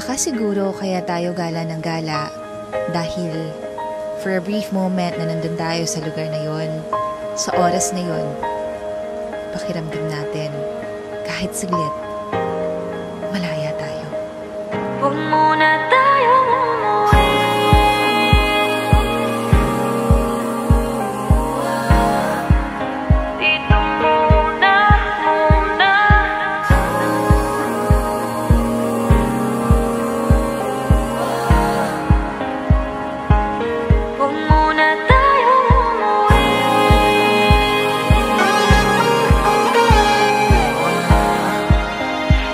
Baka siguro kaya tayo gala ng gala dahil for a brief moment na nandun tayo sa lugar na yon, sa oras na yon, pakiramdam natin kahit saglit, malaya tayo. Huwag muna tayong umuwi. Dito muna. Huwag muna tayong umuwi.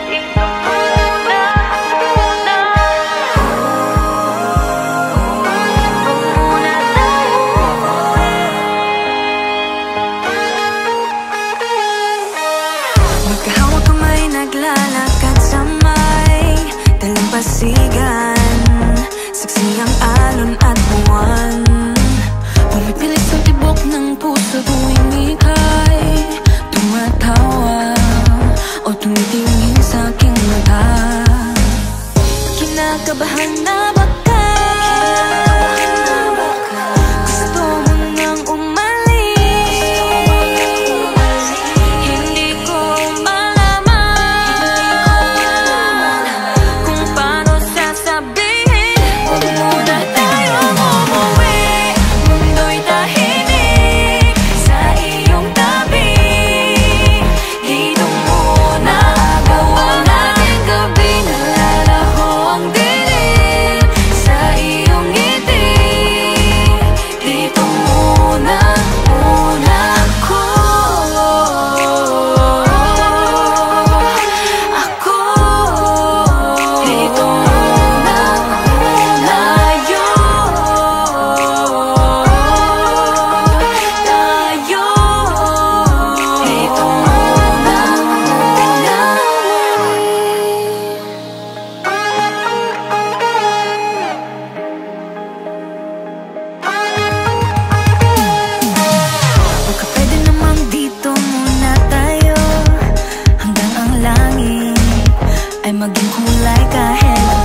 Dito muna. Magkahawak kamay, naglalakad sa may dalampasigan. Saksi ang alon at buwan. Pumipilit sa tibok ng puso tuwing ika'y tumatawa o tumitingin sa aking mata. Kinakabahan na baka gusto mo nang umalis. Hindi ko malaman kung paano sasabihin. Huwag muna tayong umuwi. Mundo'y tahimik sa iyong tabi. Dito muna gawa natin gabi. Nalalaho ang dilim sa iyong ngiti. Dito muna ako. Dito muna tayo. Dito muna. Baka pwede namang dito muna tayo hanggang ang langit ay maging kulay kahit